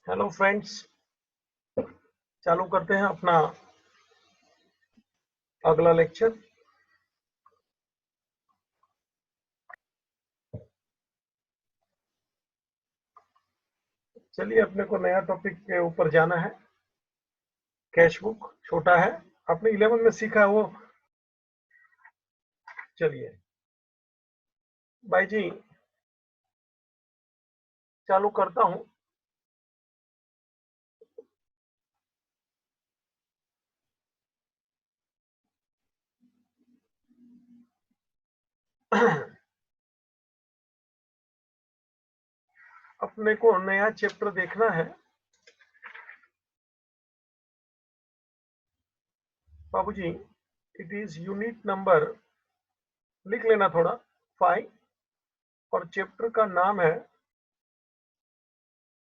Hello friends, चालू करते हैं अपना अगला लेक्चर। चलिए, अपने को नया टॉपिक के ऊपर जाना है। कैश बुक छोटा है, आपने 11 में सीखा है वो। चलिए भाई जी, चालू करता हूं। अपने को नया चैप्टर देखना है बाबूजी। इट इज यूनिट नंबर, लिख लेना थोड़ा, 5, और चैप्टर का नाम है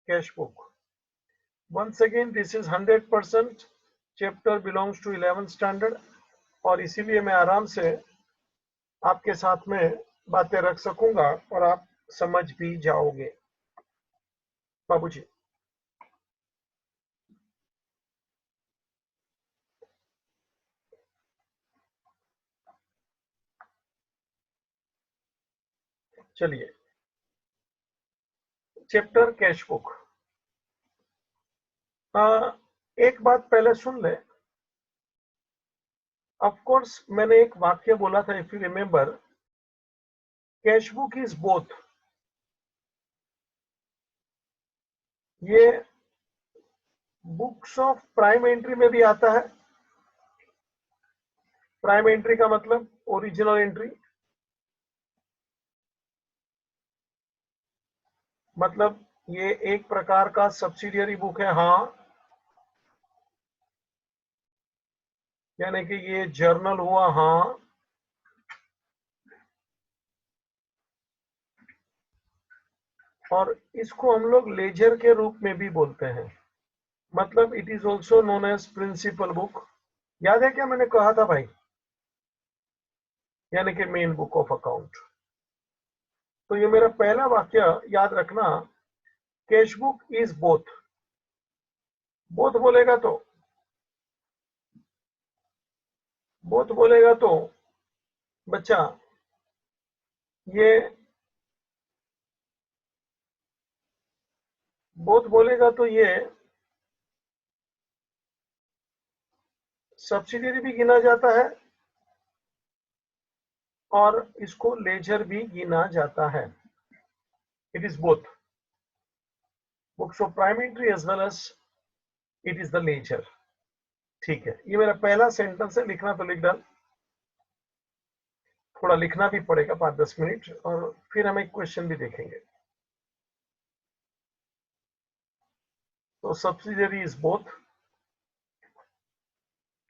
cash book. Once again this is 100%। Chapter belongs to 11th standard, और इसीलिए मैं आराम से आपके साथ में बातें रख सकूंगा और आप समझ भी जाओगे बाबूजी। चलिए, चैप्टर कैश बुक। एक बात पहले सुन ले। ऑफ कोर्स मैंने एक वाक्य बोला था, if you remember, cash book is both. ये बुक्स ऑफ प्राइम एंट्री में भी आता है। प्राइम एंट्री का मतलब ओरिजिनल एंट्री, मतलब ये एक प्रकार का सब्सिडियरी बुक है। हाँ, यानी कि ये जर्नल हुआ। हाँ, और इसको हम लोग लेजर के रूप में भी बोलते हैं, मतलब it is also known as principal book. याद है क्या मैंने कहा था भाई? यानी कि मेन बुक ऑफ अकाउंट। तो ये मेरा पहला वाक्य याद रखना, cash book is both. Both बोलेगा तो बोथ बोलेगा तो बच्चा, ये बोथ बोलेगा तो ये सब्सिडियरी भी गिना जाता है और इसको लेजर भी गिना जाता है। It is both books of prime entry as well as it is the ledger. ठीक है, ये मेरा पहला सेंटेंस है। लिखना तो लिख डाल, थोड़ा लिखना भी पड़ेगा 5-10 मिनट, और फिर हम एक क्वेश्चन भी देखेंगे। तो subsidiary is both,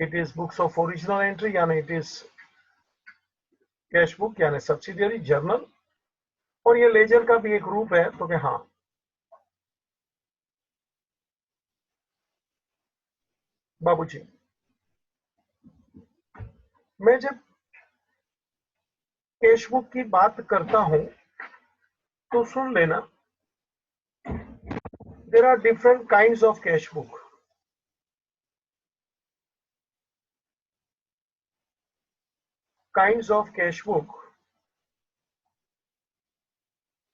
it is books of original entry यानी इट इज कैश बुक यानी सब्सिडियरी जर्नल, और ये लेजर का भी एक रूप है। तो क्या? हाँ बाबूजी, मैं जब कैश बुक की बात करता हूं तो सुन लेना, there are different kinds of cash book. Kinds of cash book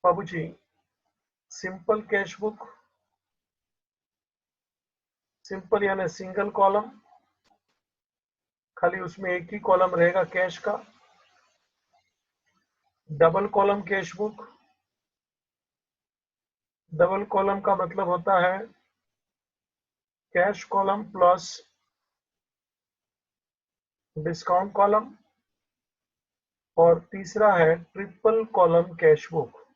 बाबूजी, सिंपल कैश बुक, सिंपल यानी सिंगल कॉलम, खाली उसमें एक ही कॉलम रहेगा कैश का। Double column cash book, double column का मतलब होता है cash column plus discount column, और तीसरा है triple column cash book.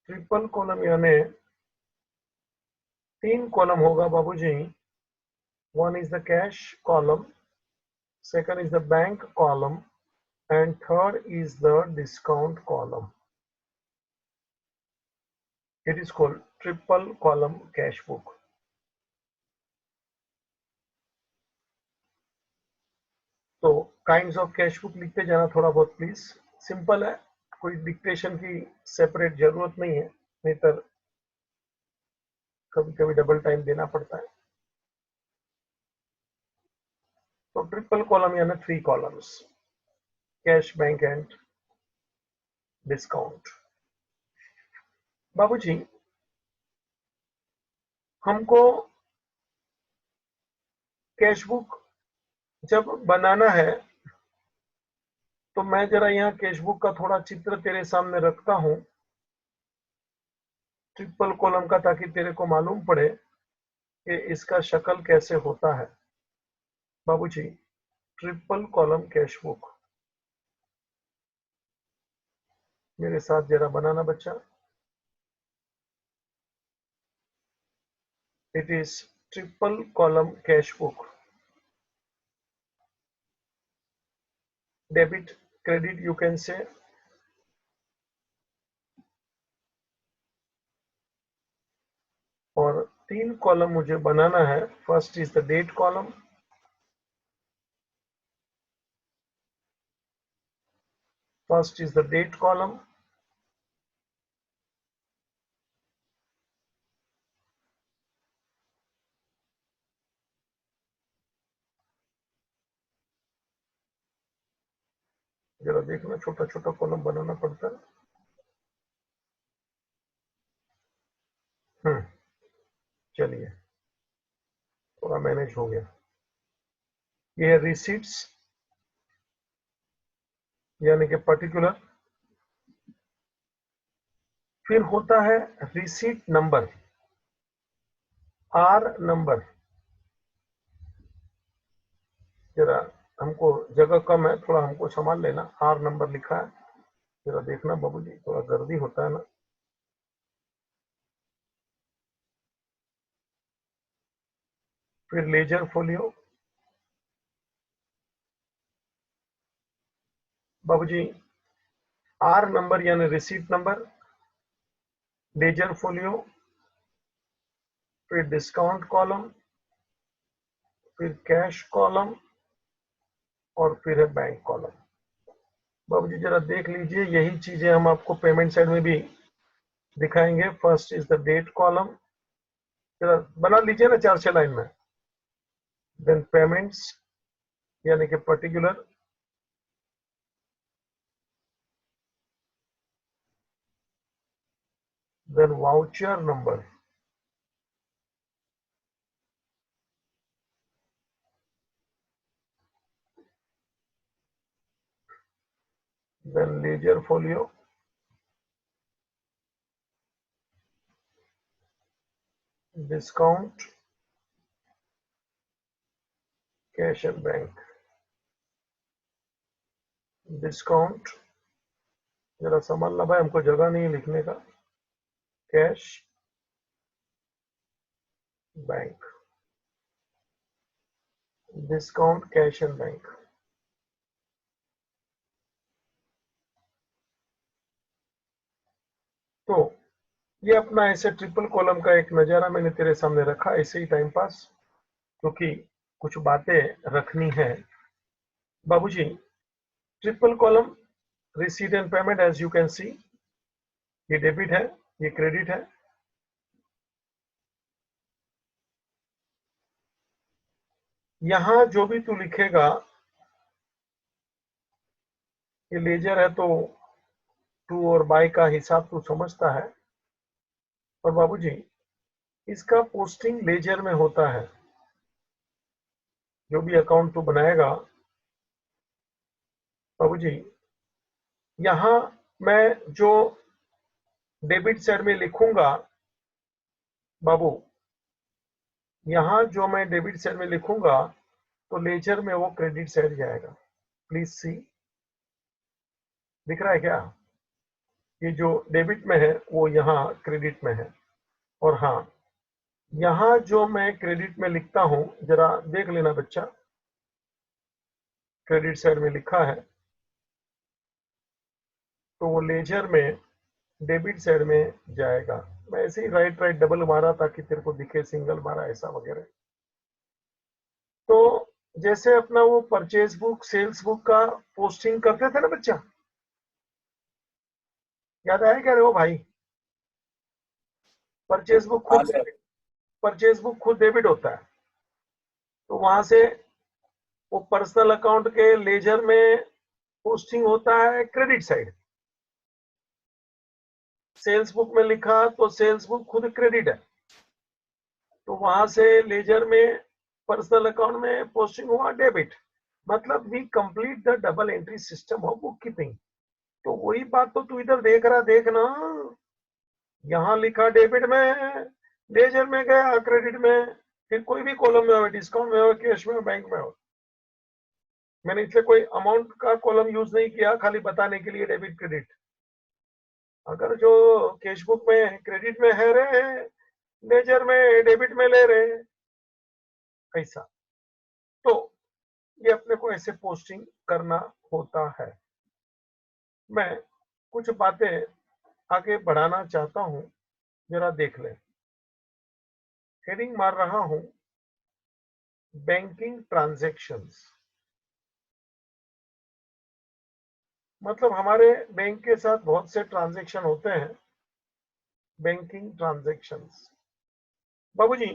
Triple column यानी 3 कॉलम होगा बाबूजी। One is the cash column, second is the bank column, and third is the discount column. It is called triple column cash book. तो kinds of cash book लिखते जाना थोड़ा बहुत please. Simple है, कोई डिक्टेशन की सेपरेट जरूरत नहीं है, नहीं तो कभी कभी डबल टाइम देना पड़ता है। तो ट्रिपल कॉलम यानी 3 columns, cash, bank and discount. बाबूजी, हमको कैश बुक जब बनाना है तो मैं जरा यहाँ कैश बुक का थोड़ा चित्र तेरे सामने रखता हूं ट्रिपल कॉलम का, ताकि तेरे को मालूम पड़े कि इसका शक्ल कैसे होता है। बाबूजी, ट्रिपल कॉलम कैश बुक मेरे साथ जरा बनाना बच्चा। It is triple column cash book. Debit, credit you can say. और 3 कॉलम मुझे बनाना है। First is the date column, first is the date column, जरा देखना छोटा छोटा कॉलम बनाना पड़ता है। चलिए, थोड़ा मैनेज हो गया। ये है रिसीट्स यानी कि पर्टिकुलर। फिर होता है रिसीट नंबर, आर नंबर। जरा हमको जगह कम है, थोड़ा हमको संभाल लेना। आर नंबर लिखा है, जरा देखना बाबूजी, थोड़ा गर्दी होता है ना। फिर लेजर फोलियो। बाबूजी, आर नंबर यानी रिसीट नंबर, लेजर फोलियो, फिर डिस्काउंट कॉलम, फिर कैश कॉलम और फिर है बैंक कॉलम। बाबूजी जरा देख लीजिए, यही चीजें हम आपको पेमेंट साइड में भी दिखाएंगे। First is the date column, जरा बना लीजिए ना 4-6 लाइन में। देन पेमेंट्स यानी कि particular, then voucher number, then ledger folio, discount, cash and bank. Discount, जरा संभालना भाई, हमको जगह नहीं लिखने का। Cash, bank, discount, cash and bank. तो ये अपना ऐसे ट्रिपल कॉलम का एक नजारा मैंने तेरे सामने रखा, ऐसे ही टाइम पास, क्योंकि कुछ बातें रखनी है। बाबूजी, triple column receipt and payment, as you can see, ये डेबिट है, ये क्रेडिट है। यहां जो भी तू लिखेगा, ये लेजर है तो टू और बाय का हिसाब तू समझता है। और बाबूजी, इसका पोस्टिंग लेजर में होता है। जो भी अकाउंट तू बनाएगा बाबूजी, यहां मैं जो डेबिट साइड में लिखूंगा बाबू, यहां जो मैं डेबिट साइड में लिखूंगा तो लेजर में वो क्रेडिट साइड जाएगा। प्लीज सी, दिख रहा है क्या? ये जो डेबिट में है वो यहाँ क्रेडिट में है। और हाँ, यहाँ जो मैं क्रेडिट में लिखता हूं, जरा देख लेना बच्चा, क्रेडिट साइड में लिखा है तो वो लेजर में डेबिट साइड में जाएगा। मैं ऐसे ही राइट राइट डबल मारा ताकि तेरे को दिखे, सिंगल मारा ऐसा वगैरह। तो जैसे अपना वो परचेज बुक, सेल्स बुक का पोस्टिंग करते थे ना बच्चा, याद आया क्या रे वो भाई? परचेज बुक हाँ खुद सर। परचेज बुक खुद डेबिट होता है, तो वहां से वो पर्सनल अकाउंट के लेजर में पोस्टिंग होता है क्रेडिट साइड। सेल्स बुक में लिखा तो सेल्स बुक खुद क्रेडिट है, तो वहां से लेजर में पर्सनल अकाउंट में पोस्टिंग हुआ डेबिट। मतलब we complete the double entry system of bookkeeping. तो वही बात तो तू इधर देख रहा, देखना, यहाँ लिखा डेबिट में, लेजर में गया क्रेडिट में, फिर कोई भी कॉलम में हो, डिस्काउंट में हो, कैश में हो, बैंक में हो। मैंने इसलिए कोई अमाउंट का कॉलम यूज नहीं किया, खाली बताने के लिए डेबिट क्रेडिट। अगर जो कैश बुक में क्रेडिट में है रहे, लेजर में डेबिट में ले रहे, ऐसा। तो ये अपने को ऐसे पोस्टिंग करना होता है। मैं कुछ बातें आगे बढ़ाना चाहता हूं, जरा देख लें। हेडिंग मार रहा हूं बैंकिंग ट्रांजैक्शंस। मतलब हमारे बैंक के साथ बहुत से ट्रांजैक्शन होते हैं, बैंकिंग ट्रांजैक्शंस। बाबूजी,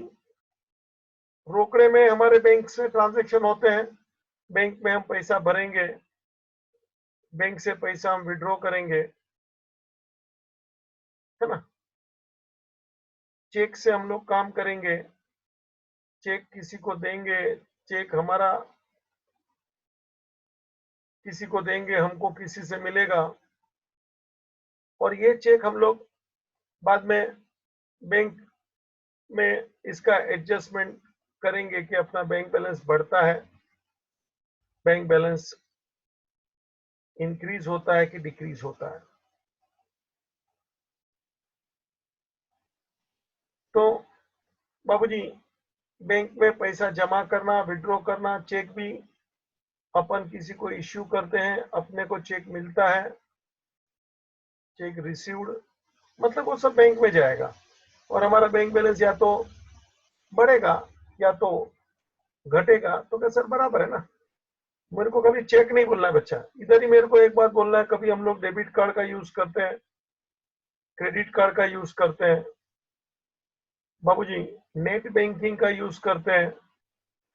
रोकड़े में हमारे बैंक से ट्रांजैक्शन होते हैं, बैंक में हम पैसा भरेंगे, बैंक से पैसा हम विड्रॉ करेंगे, है ना। चेक से हम लोग काम करेंगे, चेक किसी को देंगे, चेक हमारा किसी को देंगे, हमको किसी से मिलेगा, और ये चेक हम लोग बाद में बैंक में इसका एडजस्टमेंट करेंगे कि अपना बैंक बैलेंस बढ़ता है, बैंक बैलेंस इंक्रीज होता है कि डिक्रीज होता है। तो बाबूजी, बैंक में पैसा जमा करना, विड्रॉ करना, चेक भी अपन किसी को इश्यू करते हैं, अपने को चेक मिलता है, चेक रिसीव्ड, मतलब वो सब बैंक में जाएगा, और हमारा बैंक बैलेंस या तो बढ़ेगा या तो घटेगा। तो क्या सर बराबर है ना। मेरे को कभी चेक नहीं बोलना है बच्चा, इधर ही मेरे को एक बात बोलना है। कभी हम लोग डेबिट कार्ड का यूज करते हैं, क्रेडिट कार्ड का यूज करते हैं, बाबूजी नेट बैंकिंग का यूज करते हैं,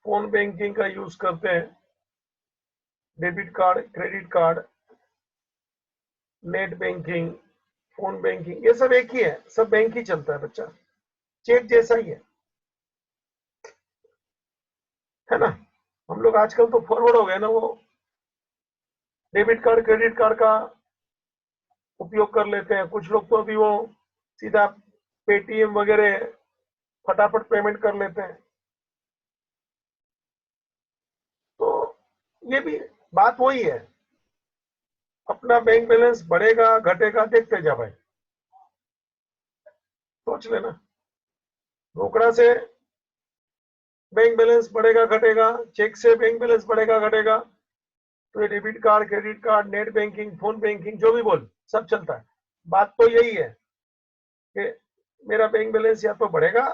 फोन बैंकिंग का यूज करते हैं, debit card, credit card, net banking, phone banking, ये सब एक ही है, सब बैंक ही चलता है बच्चा, चेक जैसा ही है ना। हम लोग आजकल तो फॉरवर्ड हो गए ना, वो डेबिट कार्ड क्रेडिट कार्ड का उपयोग कर लेते हैं। कुछ लोग तो अभी वो सीधा पेटीएम वगैरह फटाफट पेमेंट कर लेते हैं। तो ये भी बात वही है, अपना बैंक बैलेंस बढ़ेगा घटेगा देखते जा भाई, सोच लेना। रोकड़ा से बैंक बैलेंस बढ़ेगा घटेगा, चेक से बैंक बैलेंस बढ़ेगा घटेगा, तो ये debit card credit card net banking phone banking जो भी बोल सब चलता है। बात तो यही है कि मेरा बैंक बैलेंस या तो बढ़ेगा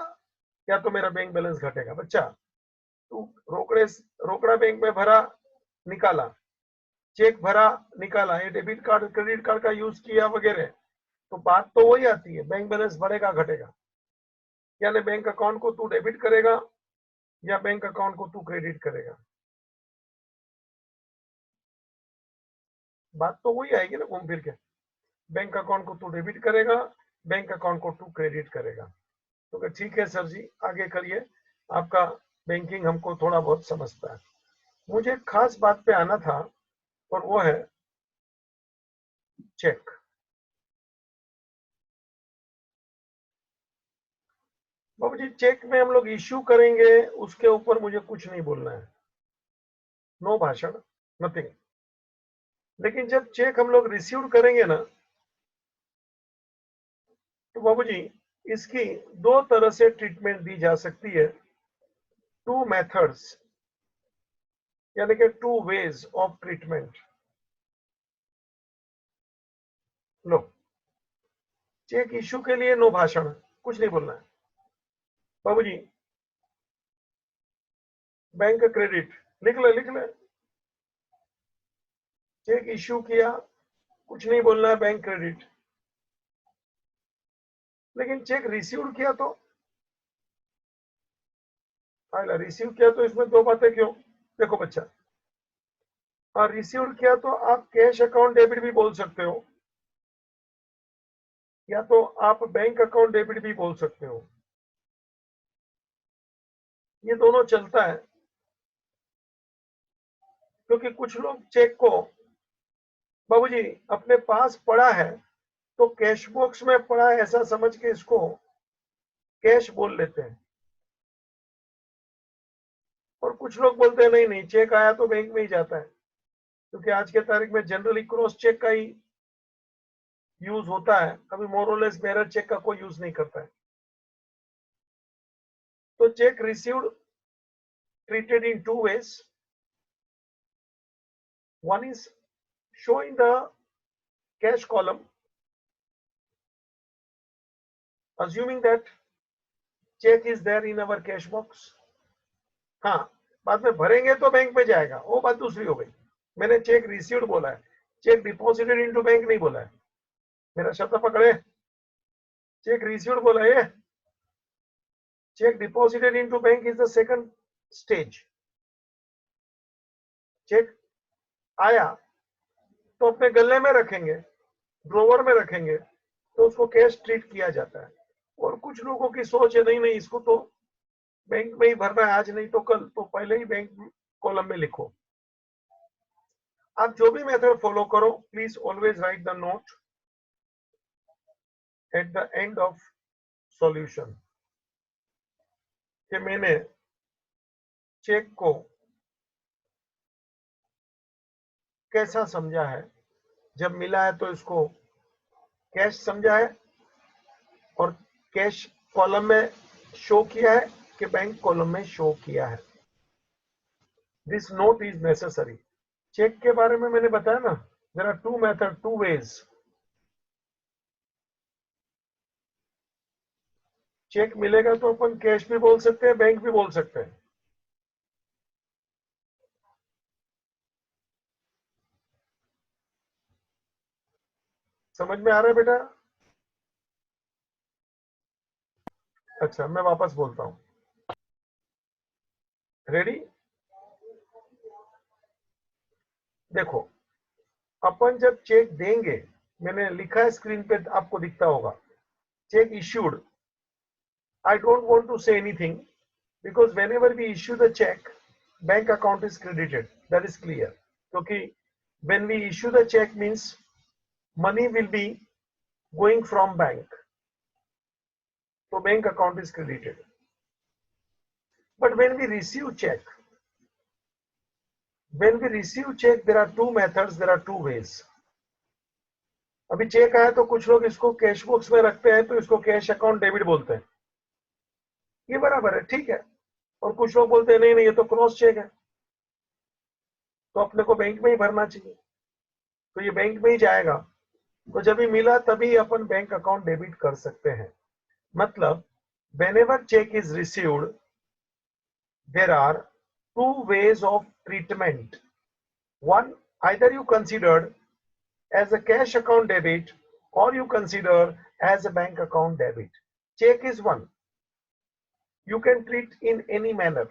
या तो मेरा बैंक बैलेंस घटेगा। बच्चा तू रोकड़ा बैंक में भरा निकाला, चेक भरा निकाला, ये डेबिट कार्ड क्रेडिट कार्ड का यूज किया वगैरह, तो बात तो वही आती है, बैंक बैलेंस बढ़ेगा घटेगा। यानी बैंक अकाउंट को तू डेबिट करेगा या बैंक अकाउंट को तू क्रेडिट करेगा, बात तो वही आएगी ना घूम फिर के। बैंक अकाउंट को तू डेबिट करेगा, बैंक अकाउंट को तू क्रेडिट करेगा। तो ठीक है सर जी, आगे करिए, आपका बैंकिंग हमको थोड़ा बहुत समझता है। मुझे खास बात पे आना था, और वो है चेक। बाबू जी, चेक में हम लोग इश्यू करेंगे, उसके ऊपर मुझे कुछ नहीं बोलना है, नो भाषण, नथिंग। लेकिन जब चेक हम लोग रिसीव करेंगे ना, तो बाबू जी इसकी दो तरह से ट्रीटमेंट दी जा सकती है, टू मेथड्स, यानी कि टू वेज ऑफ ट्रीटमेंट। लो, चेक इश्यू के लिए नो भाषण, कुछ नहीं बोलना है। बाबू जी बैंक क्रेडिट लिख ले, लिख ले। चेक इश्यू किया, कुछ नहीं बोलना है, बैंक क्रेडिट। लेकिन चेक रिसीव किया तो रिसीव किया तो इसमें दो बातें क्यों? देखो बच्चा, और रिसीव किया तो आप कैश अकाउंट डेबिट भी बोल सकते हो, या तो आप बैंक अकाउंट डेबिट भी बोल सकते हो, ये दोनों चलता है। क्योंकि कुछ लोग चेक को बाबूजी अपने पास पड़ा है तो कैश बॉक्स में पड़ा है ऐसा समझ के इसको कैश बोल लेते हैं, और कुछ लोग बोलते हैं नहीं नहीं चेक आया तो बैंक में ही जाता है, क्योंकि आज के तारीख में जनरली क्रॉस चेक का ही यूज होता है, अभी मोरलेस बेरर चेक का कोई यूज नहीं करता है। तो check received treated in two ways. One is showing the cash column, assuming that check is there in our cash box. हाँ, बाद में भरेंगे तो बैंक में जाएगा, वो बात दूसरी हो गई। मैंने चेक रिसीव्ड बोला है, चेक डिपॉजिटेड इनटू बैंक नहीं बोला है। मेरा शब्द पकड़े, चेक रिसीव्ड बोला है, cheque deposited into bank is the second stage. Cheque आया तो अपने गले में रखेंगे, ड्रोवर में रखेंगे, तो उसको कैश ट्रीट किया जाता है। और कुछ लोगों की सोच है नहीं नहीं इसको तो बैंक में ही भरना है, आज नहीं तो कल, तो पहले ही बैंक कॉलम में लिखो। आप जो भी मेथड फॉलो करो, please always right the note at the end of solution कि मैंने चेक को कैसा समझा है, जब मिला है तो इसको कैश समझा है और कैश कॉलम में शो किया है कि बैंक कॉलम में शो किया है। This note is necessary. Cheque के बारे में मैंने बताया ना, there are two method, two ways. Cheque मिलेगा तो अपन कैश भी बोल सकते हैं, बैंक भी बोल सकते हैं। समझ में आ रहा है बेटा? अच्छा, मैं वापस बोलता हूं। रेडी? देखो, अपन जब चेक देंगे, मैंने लिखा है स्क्रीन पे, आपको दिखता होगा, check issued. I don't want to say anything because whenever we issue the check, bank account is credited. That is clear. क्योंकि when we issue the check means money will be going from bank, so bank account is credited. But when we receive check, there are two methods, there are two ways. अभी check आया तो कुछ लोग इसको cash box में रखते हैं तो इसको कैश अकाउंट डेबिट बोलते हैं, ये बराबर है, ठीक है। और कुछ लोग बोलते हैं नहीं नहीं ये तो क्रॉस चेक है, तो अपने को बैंक में ही भरना चाहिए, तो ये बैंक में ही जाएगा। तो जब भी मिला तभी अपन बैंक अकाउंट डेबिट कर सकते हैं। मतलब whenever check is received, there are two ways of treatment. One, either you considered as a cash account debit or you consider as a bank account debit. Check is one. You can treat in any manner.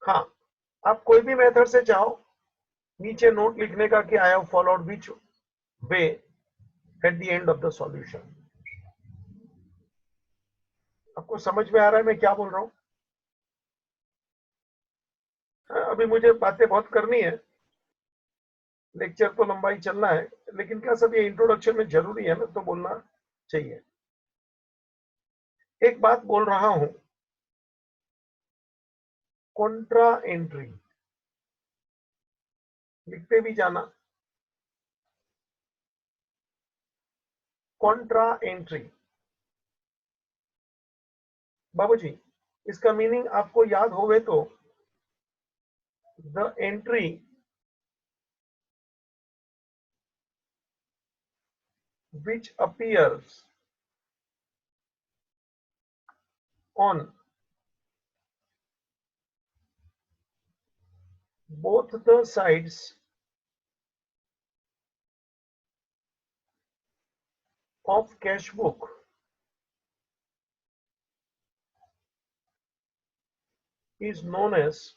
हाँ, आप कोई भी method से चाहो, नीचे note लिखने का कि I have followed which way at the end of the solution. आपको समझ में आ रहा है मैं क्या बोल रहा हूं? अभी मुझे बातें बहुत करनी है, लेक्चर तो लंबाई चलना है, लेकिन क्या सब ये इंट्रोडक्शन में जरूरी है ना, तो बोलना चाहिए। एक बात बोल रहा हूं, कॉन्ट्रा एंट्री लिखते भी जाना। कॉन्ट्रा एंट्री बाबूजी, इसका मीनिंग आपको याद होवे तो the entry which appears on both the sides of cash book is known as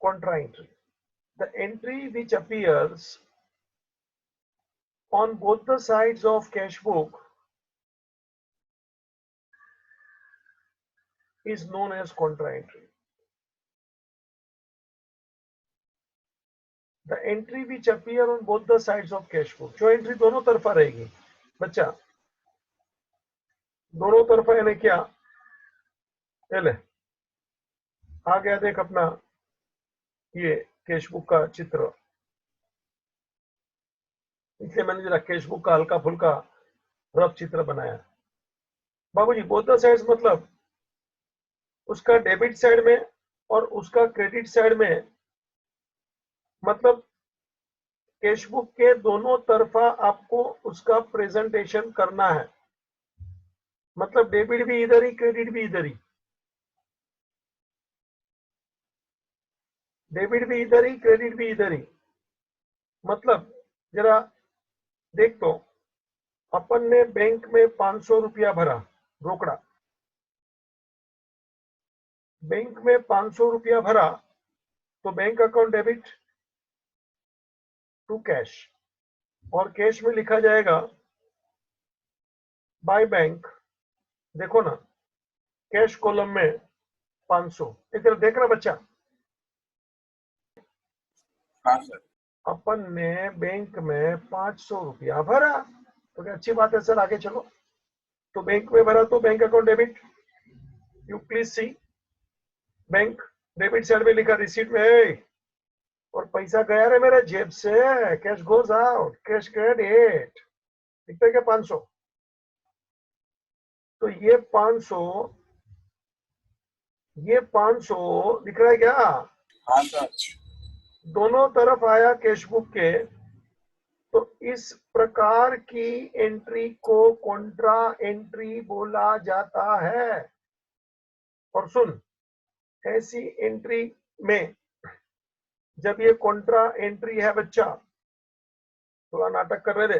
contra entry. The entry which appears on both the sides of cash book is known as contra entry. The entry which appear on both the sides of cash book, जो entry दोनों तरफा रहेगी बच्चा, दोनों तरफा यानी क्या, ले आ गया देख अपना ये कैश बुक का चित्र, इसलिए मैंने जरा कैश बुक का हल्का फुल्का रफ चित्र बनाया। बाबूजी बोथ द साइड्स मतलब उसका डेबिट साइड में और उसका क्रेडिट साइड में, मतलब कैश बुक के दोनों तरफा आपको उसका प्रेजेंटेशन करना है, मतलब डेबिट भी इधर ही क्रेडिट भी इधर ही, डेबिट भी इधर ही क्रेडिट भी इधर ही। मतलब जरा देख तो, अपन ने बैंक में 500 रुपया भरा रोकड़ा, बैंक में 500 रुपया भरा तो bank account debit to cash, और कैश में लिखा जाएगा बाय बैंक। देखो ना कैश कॉलम में 500, इधर देख रहा बच्चा। हाँ सर। अपन ने बैंक में 500 रुपया भरा तो क्या अच्छी बात है सर, आगे चलो। तो बैंक में भरा तो bank account debit, you please see bank, debit side में लिखा रिसीट में है, और पैसा गया रे मेरे जेब से, cash goes out, cash credit, दिखता है क्या 500। तो ये 500 दिख रहा है क्या? हाँ सर। दोनों तरफ आया कैश बुक के, तो इस प्रकार की एंट्री को कॉन्ट्रा एंट्री बोला जाता है। और सुन, ऐसी एंट्री में जब ये कॉन्ट्रा एंट्री है बच्चा, थोड़ा नाटक कर रहे थे,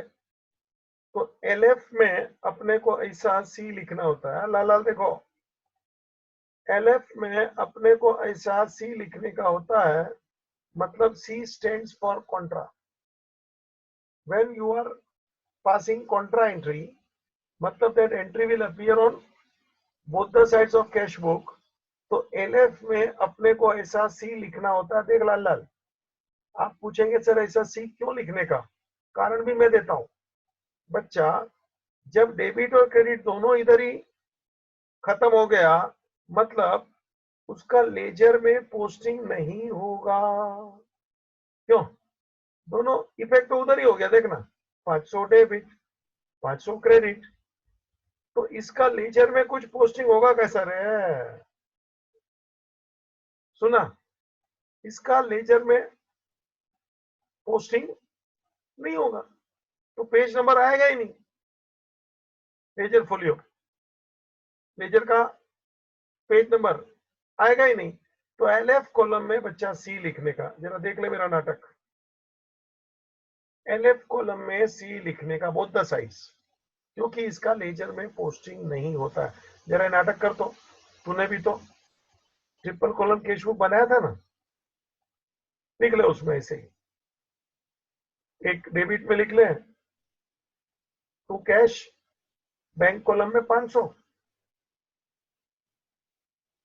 तो एलएफ में अपने को ऐसा सी लिखना होता है। लाल लाल देखो, एलएफ में अपने को ऐसा सी लिखने का होता है, मतलब C stands for contra. When you are passing contra entry, मतलब that entry will appear on both the sides of cash book, तो एलएफ में अपने को ऐसा सी लिखना होता है। देख लाल लाल, आप पूछेंगे सर ऐसा सी क्यों लिखने का, कारण भी मैं देता हूं बच्चा। जब डेबिट और क्रेडिट दोनों इधर ही खत्म हो गया, मतलब उसका लेजर में पोस्टिंग नहीं होगा। क्यों? दोनों इफेक्ट तो उधर ही हो गया, देखना 500 डेबिट 500 क्रेडिट, तो इसका लेजर में कुछ पोस्टिंग होगा कैसा रे? सुना, इसका लेजर में पोस्टिंग नहीं होगा, तो पेज नंबर आएगा ही नहीं। लेजर फोलियो, लेजर का पेज नंबर आएगा ही नहीं। तो एलएफ कॉलम में बच्चा सी लिखने का, जरा देख ले मेरा नाटक। एलएफ कॉलम में सी लिखने का बोथ द साइड्स, क्योंकि इसका लेजर में पोस्टिंग नहीं होता है। जरा नाटक कर तो, तूने भी तो ट्रिपल कॉलम कैश बुक बनाया था ना, लिख ले उसमें ऐसे ही, एक डेबिट में लिख ले टू कैश, बैंक कॉलम में 500,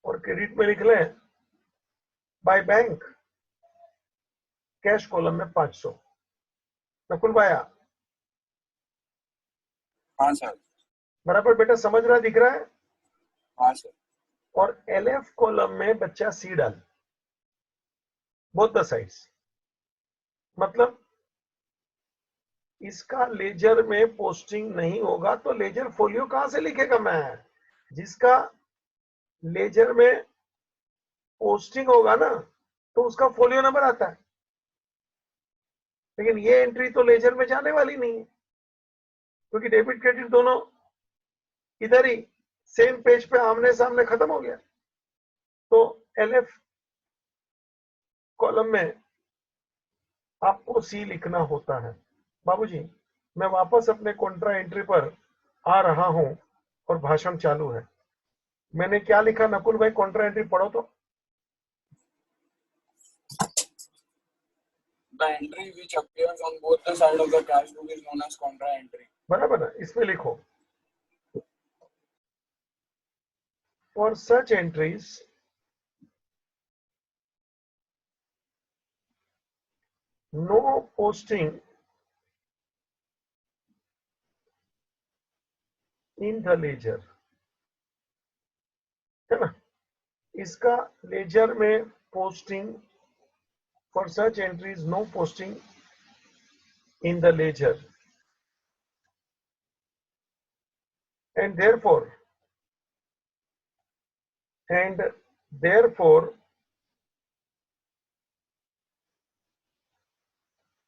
और क्रेडिट में लिख ले बाय बैंक, कैश कॉलम में 500। नकुल भाया? हाँ सर। बराबर बेटा, समझ रहा दिख रहा है? हाँ सर। और एलएफ कॉलम में बच्चा सी डाल बोथ द साइड्स, मतलब इसका लेजर में पोस्टिंग नहीं होगा, तो लेजर फोलियो कहां से लिखेगा मैं? जिसका लेजर में पोस्टिंग होगा ना, तो उसका फोलियो नंबर आता है। लेकिन ये एंट्री तो लेजर में जाने वाली नहीं है, क्योंकि डेबिट क्रेडिट दोनों इधर ही सेम पेज पे आमने सामने खत्म हो गया। तो एलएफ कॉलम में आपको सी लिखना होता है। बाबूजी मैं वापस अपने कॉन्ट्रा एंट्री पर आ रहा हूं और भाषण चालू है। मैंने क्या लिखा नकुल भाई, कॉन्ट्रा एंट्री पढ़ो तो। The entry which appears on both the side of the cash book is known as contra entry. बराबर है, इसमें लिखो for such entries no posting in the ledger, है ना। इसका लेजर में posting, for such entries no posting in the ledger and therefore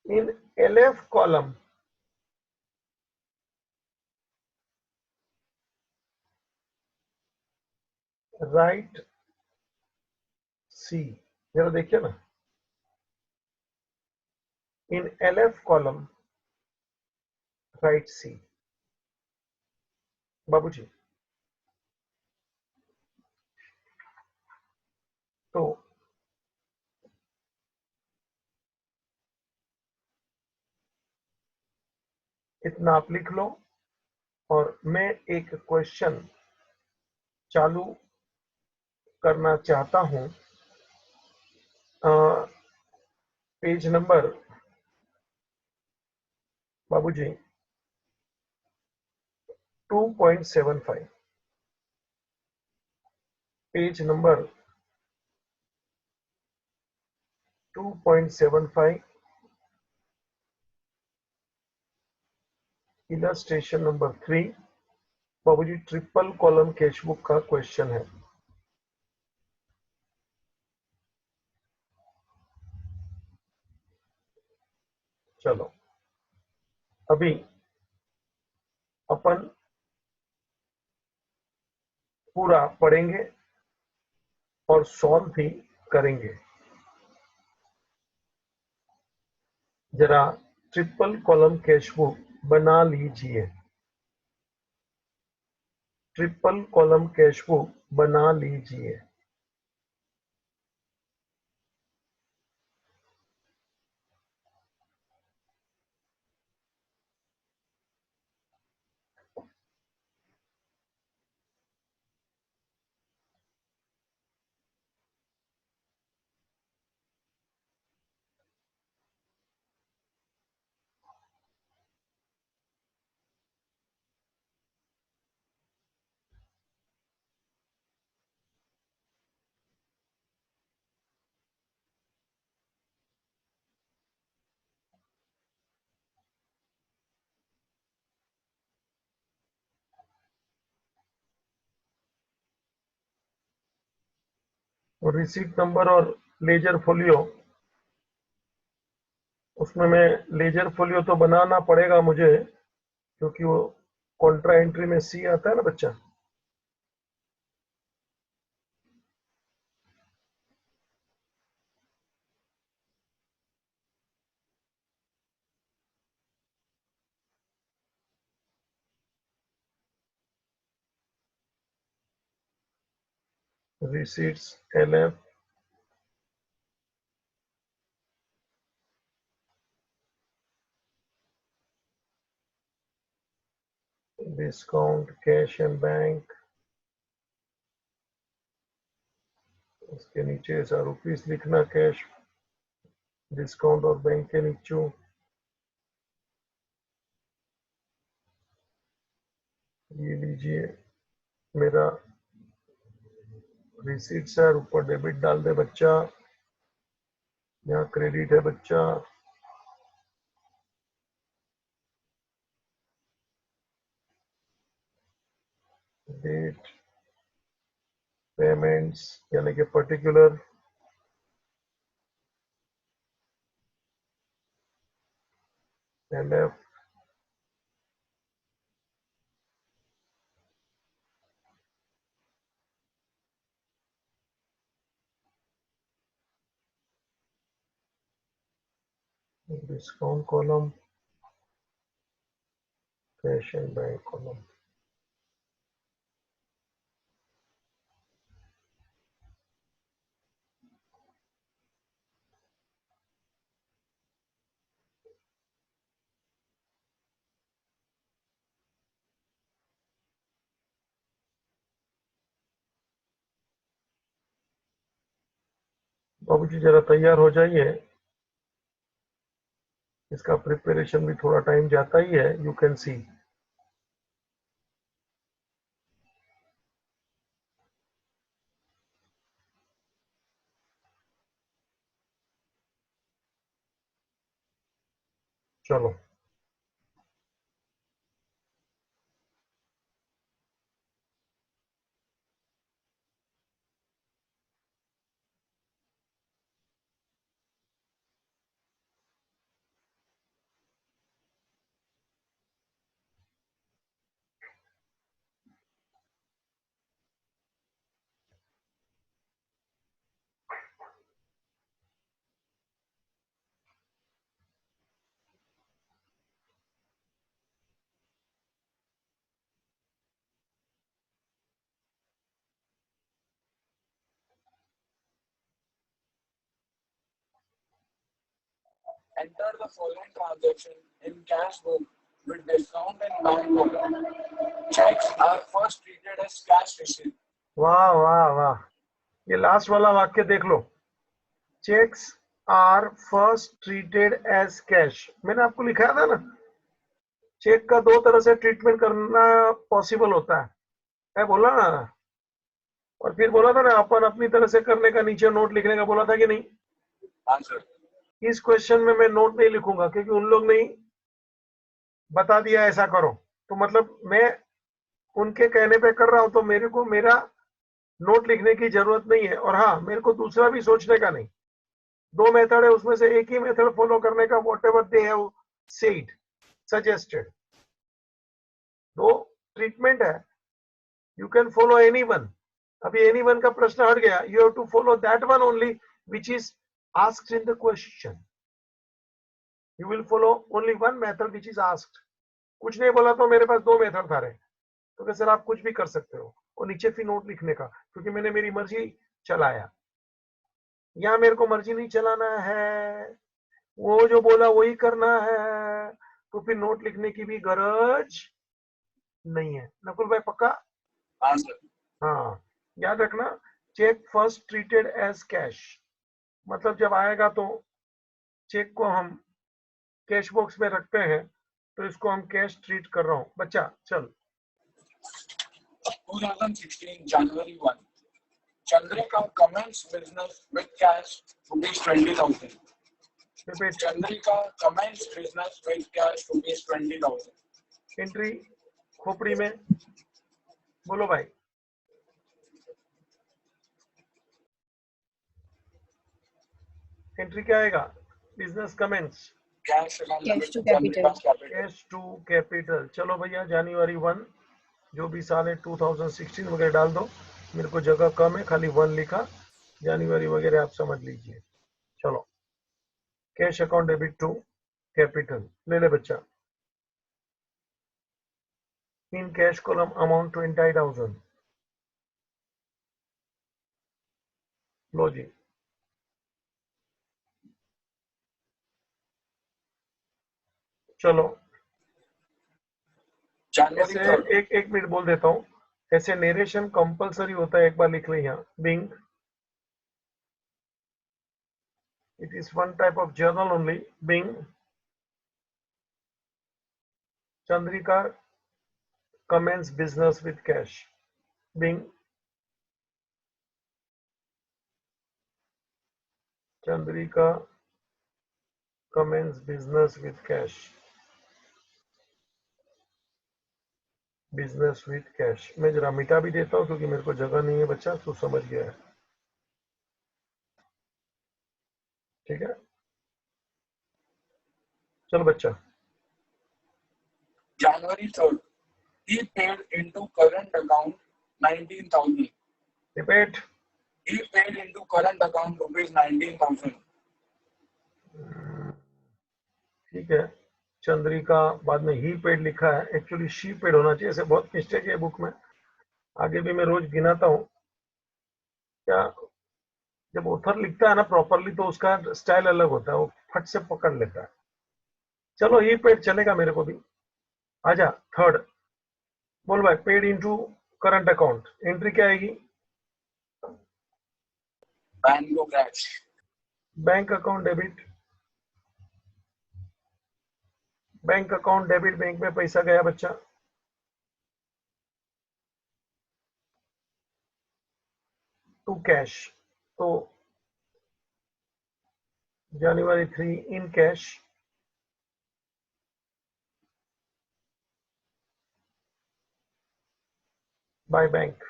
in LF column write C। जरा देखिए ना, in LF column write C। बाबूजी, तो इतना आप लिख लो और मैं एक क्वेश्चन चालू करना चाहता हूं। पेज नंबर बाबूजी 2.75, पेज नंबर 2.75, इलस्ट्रेशन नंबर 3। बाबूजी ट्रिपल कॉलम कैशबुक का क्वेश्चन है। चलो अभी अपन पूरा पढ़ेंगे और सॉल्व भी करेंगे। जरा ट्रिपल कॉलम कैशबुक बना लीजिए, ट्रिपल कॉलम कैशबुक बना लीजिए। और रिसीट नंबर और लेजर फोलियो, उसमें मैं लेजर फोलियो तो बनाना पड़ेगा मुझे, क्योंकि वो कॉन्ट्रा एंट्री में सी आता है ना बच्चा। Receipts LF, discount cash and bank, उसके नीचे ऐसा रुपीस लिखना, कैश डिस्काउंट और बैंक के नीचे ये लीजिए मेरा रिसीट्स है, ऊपर डेबिट डाल दे बच्चा, यहाँ क्रेडिट है बच्चा। डेट पेमेंट्स यानी कि particular, LF discount column, cash and bank column. बाबू जी जरा तैयार हो जाइए, इसका प्रिपरेशन भी थोड़ा टाइम जाता ही है, यू कैन सी। चलो Enter the following transaction in cash book with discount and bank column. Checks are first treated as cash receipt. वाह वाह वाह, ये लास्ट वाला वाक्य देख लो, cheques are first treated as cash. मैंने आपको लिखाया था ना, चेक का दो तरह से ट्रीटमेंट करना पॉसिबल होता है, मैं बोला ना, और फिर बोला था ना अपन अपनी तरह से करने का, नीचे नोट लिखने का बोला था कि नहीं। हाँ सर। इस क्वेश्चन में मैं नोट नहीं लिखूंगा क्योंकि उन लोग ने बता दिया ऐसा करो, तो मतलब मैं उनके कहने पे कर रहा हूं, तो मेरे को मेरा नोट लिखने की जरूरत नहीं है। और हाँ, मेरे को दूसरा भी सोचने का नहीं, दो मेथड है उसमें से एक ही मेथड फॉलो करने का, whatever they have said suggested, दो ट्रीटमेंट है, you can follow any one. अभी एनी वन का प्रश्न हट गया, you have to follow that one only which is asked in the question, you will follow only one method which is asked. कुछ नहीं बोला तो मेरे पास दो मेथड था रहे, तो क्या सर आप कुछ भी कर सकते हो, और नीचे फिर नोट लिखने का, क्योंकि मैंने मेरी मर्जी चलाया, यहाँ मेरे को मर्जी नहीं चलाना है, वो जो बोला वही करना है, तो फिर नोट लिखने की भी गरज नहीं है। नकुल भाई पक्का? हाँ सर। हाँ, याद रखना, cheque first treated as cash, मतलब जब आएगा तो चेक को हम कैश बॉक्स में रखते हैं, तो इसको हम कैश ट्रीट कर रहा हूं। बच्चा चल। 2016 January 1. Chandrika commenced business with cash ₹20,000. रिपीट। Chandrika commenced business with cash ₹20,000. Entry खोपड़ी में बोलो भाई। एंट्री क्या आएगा? Business commence Cash to capital. Cash to capital. चलो भैया, जनवरी 1 जो भी साल है 2016 वगैरह डाल दो, मेरे को जगह कम है, खाली 1 लिखा, जनवरी वगैरह आप समझ लीजिए। चलो, cash account debit to capital, ले ले बच्चा। इन कैश कॉलम अमाउंट 20,000, लो जी। चलो ऐसे एक मिनट बोल देता हूँ, ऐसे नेरेशन कंपलसरी होता है, एक बार लिख ले यहाँ, Bing it is one type of journal only, being Chandrika commence business with cash, being Chandrika commence business with cash, business with cash। मैं जरा मिटा भी देता हूँ क्योंकि मेरे को जगह नहीं है बच्चा, तू समझ गया है, ठीक है। चल बच्चा। January 3rd, he paid into current account 19,000. Repeat. He paid into current account ₹19,000. ठीक है, चंद्रिका बाद में ही पेड लिखा है, एक्चुअली शी पेड होना चाहिए, ऐसे बहुत मिस्टेक है बुक में, आगे भी मैं रोज गिनाता हूँ। क्या जब ऑथर लिखता है ना प्रॉपरली तो उसका स्टाइल अलग होता है, वो फट से पकड़ लेता है। चलो ये पेड चलेगा मेरे को भी। आजा थर्ड, बोल भाई। Paid into current account, entry क्या आएगी? Bank को cash. Bank account debit, bank account debit, bank में पैसा गया बच्चा। टू कैश, तो January 3 in cash by bank,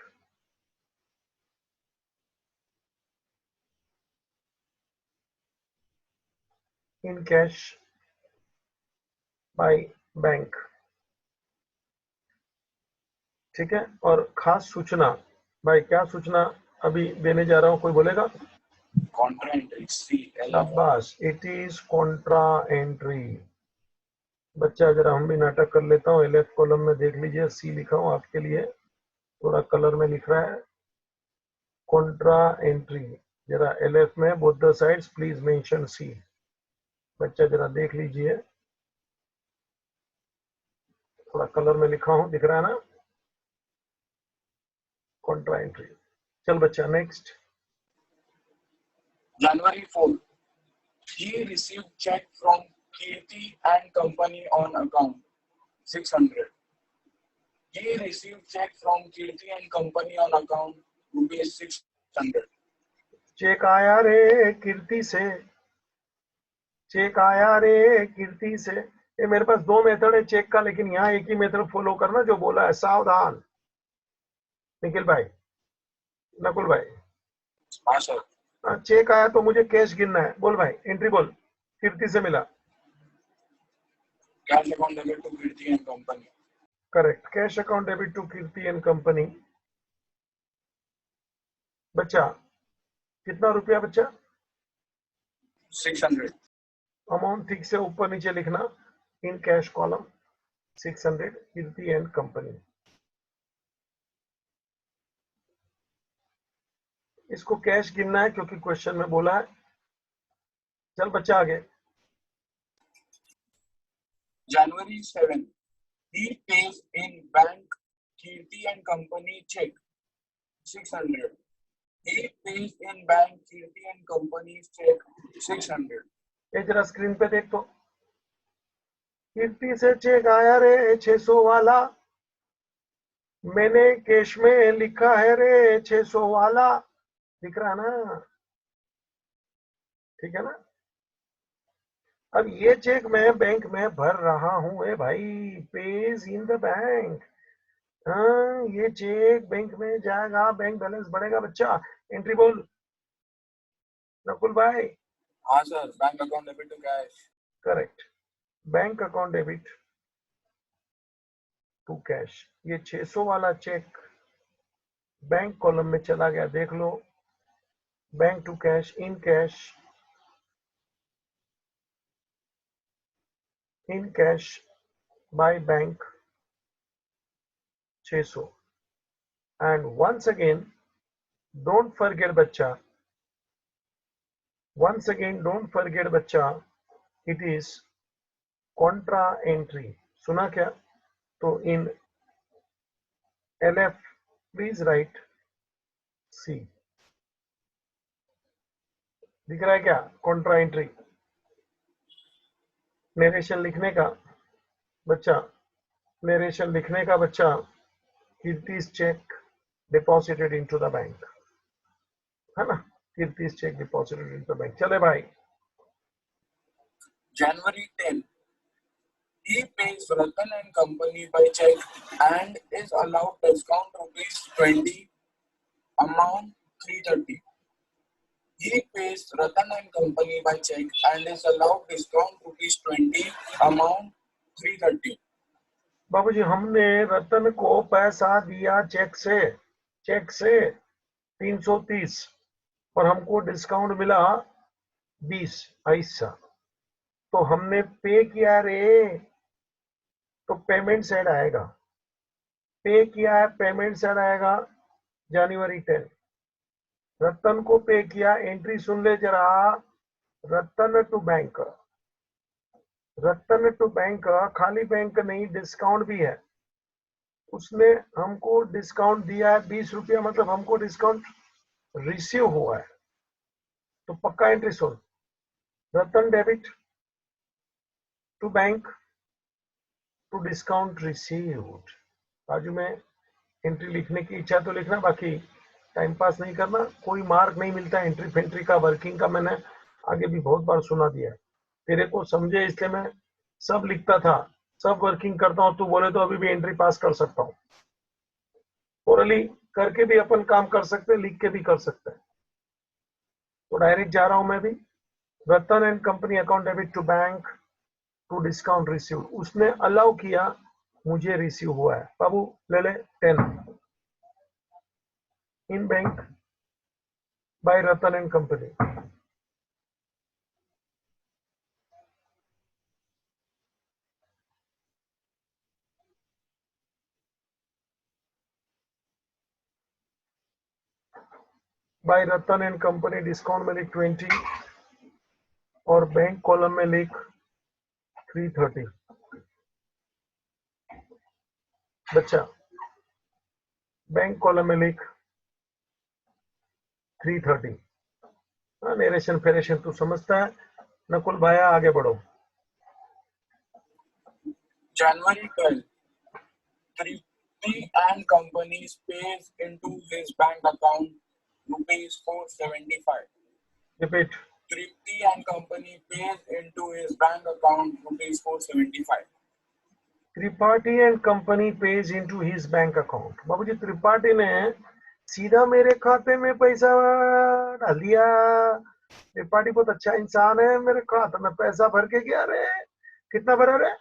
in cash by bank. ठीक है, और खास सूचना भाई, क्या सूचना अभी देने जा रहा हूं, कोई बोलेगा? Contra entry C. शाबाश, इट इज कॉन्ट्रा एंट्री। बच्चा जरा हम भी नाटक कर लेता हूँ, LF कॉलम में देख लीजिए, सी लिखा हूं आपके लिए, थोड़ा कलर में लिख रहा है, कॉन्ट्रा एंट्री। जरा LF में both the sides please mention C. बच्चा जरा देख लीजिए, थोड़ा कलर में लिखा हूं, दिख रहा है ना, कॉन्ट्रा एंट्री। चल बच्चा next. January 4. He received check from Kirti and Company on account 600. He received check from Kirti and Company on account rupees 600. Check आया रे कीर्ति से, चेक आया रे कीर्ति से। ये मेरे पास दो मेथड है चेक का, लेकिन यहाँ एक ही मेथड फॉलो करना जो बोला है, सावधान। निखिल भाई, नकुल भाई, हाँ सर। चेक आया तो मुझे कैश गिनना है। बोल भाई, एंट्री बोल, कीर्ति से मिला। Cash account debit to Kirti and Company. Correct, cash account debit to Kirti and company. बच्चा कितना रुपया बच्चा? 600. अमाउंट ठीक से ऊपर नीचे लिखना, इन cash column 600 Kirti and company. इसको कैश गिनना है क्योंकि क्वेश्चन में बोला है। चल बच्चा आगे। January 7. He pays in bank Kirti and Company check 600. He pays in bank Kirti and Company check 600. ये जरा स्क्रीन पे देख तो, कीर्ति से चेक आया रे 600 वाला, मैंने कैश में लिखा है रे 600 वाला। दिख रहा ना, ठीक है ना। अब ये चेक मैं बैंक में भर रहा हूं, ए भाई, पेज इन द बैंक। हाँ, ये चेक बैंक में जाएगा, बैंक बैलेंस बढ़ेगा। बच्चा एंट्री बोल नकुल भाई। हाँ sir, bank account debit to cash. Correct, bank account debit to cash. ये 600 वाला चेक बैंक कॉलम में चला गया, देख लो, bank to cash, in cash by bank 600। And once again don't forget बच्चा, once again don't forget बच्चा, it is contra entry। सुना क्या? तो in LF please write C। दिख रहा है क्या contra entry? नरेशन लिखने का बच्चा, नरेशन लिखने का बच्चा, कीर्ति's check deposited into the bank, है ना, कीर्ति's check deposited into the bank। चले भाई। January 10. He pays Ratan and Company by check and is allowed discount rupees 20, amount 330. He pays Ratan and Company by check and is allowed discount rupees 20, amount 330. बाबूजी, हमने रतन को पैसा दिया check से 330, और हमको डिस्काउंट मिला 20 पैसा, तो हमने पे किया रे, तो पेमेंट साइड आएगा, पे किया है, पेमेंट साइड आएगा। January 10 रतन को पे किया, एंट्री सुन ले जरा, Ratan to bank, Ratan to bank, खाली बैंक नहीं, डिस्काउंट भी है। उसने हमको डिस्काउंट दिया है 20 रुपया, मतलब हमको डिस्काउंट रिसीव हुआ है, तो पक्का एंट्री सुन, Ratan debit to bank to discount received. बाजू में एंट्री लिखने की इच्छा तो लिखना, बाकी टाइम पास नहीं करना। कोई मार्क नहीं मिलता एंट्री फेंट्री का, वर्किंग का मैंने आगे भी बहुत बार सुना दिया है। तेरे को समझे इसलिए मैं सब लिखता था, सब वर्किंग करता हूँ। तू बोले तो अभी भी एंट्री पास कर सकता हूँ। ओरली करके भी अपन काम कर सकते हैं, लिख के भी कर सकते हैं। तो डायरेक्ट जा रहा हूं मैं भी। Ratan and company account debit to bank to discount receive. उसने अलाउ किया, मुझे रिसीव हुआ है। बाबू ले ले 10 in bank by Ratan and company. By Ratan and company discount में लिख 20 और बैंक कॉलम में लिख 330। बच्चा बैंक कॉलम में लिख 330। हाँ, नेरेशन फेरेशन तू समझता है। नकुल भाया आगे बढ़ो। January 12, Tripti and companies pays into his bank account rupees 475. Repeat. Tripti and company pays into his bank account rupees 475. Tripathi and company page into his bank account. बाबूजी त्रिपाठी ने सीधा मेरे खाते में पैसा डाल दिया। त्रिपाठी बहुत अच्छा इंसान है, मेरे खाते में पैसा भर के गया रे। कितना भरा रे?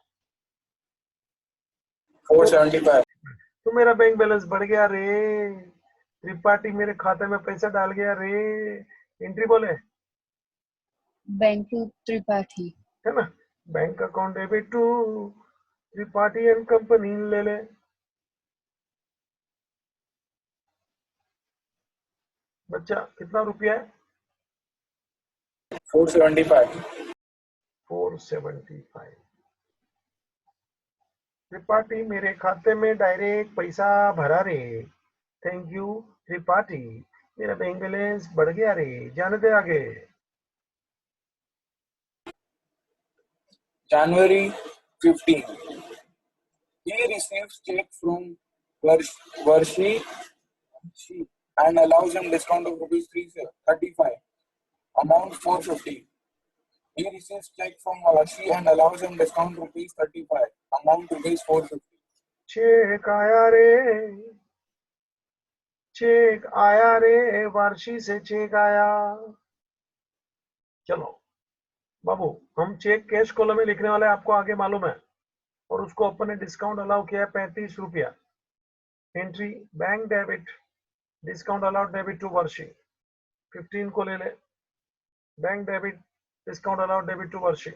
475. तो मेरा बैंक बैलेंस बढ़ गया रे। त्रिपाठी मेरे खाते में पैसा डाल गया रे। एंट्री बोले बैंक टू त्रिपाठी, है ना। Bank account debit to Tripathi and company ले ले। बच्चा कितना रुपया है? 475. 475। त्रिपाठी मेरे खाते में डायरेक्ट पैसा भरा रे। थैंक यू त्रिपाठी, मेरा बैंक बैलेंस बढ़ गया रे। जाने दे आगे। January 15, he receives check from Varshi and allows him discount of rupees 335. Amount 450. He receives check from Varshi and allows him discount rupees 35. Amount rupees 450. Check आया रे, चेक आया रे, वार्षी से चेक आया। चलो बाबू, हम चेक कैश कॉलम में लिखने वाले आपको आगे मालूम है, और उसको अपन ने डिस्काउंट अलाउ किया है 35 रुपया। Entry bank debit discount allowed debit to Varshi. 15 को ले ले। Bank debit discount allowed debit to Varshi.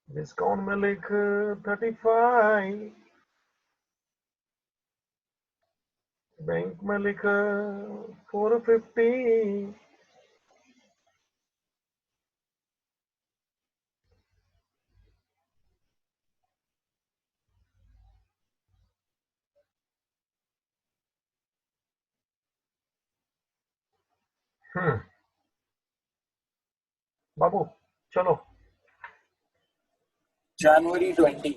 Discount में लिख 35। बैंक में लिख 450। बाबू चलो। January 20,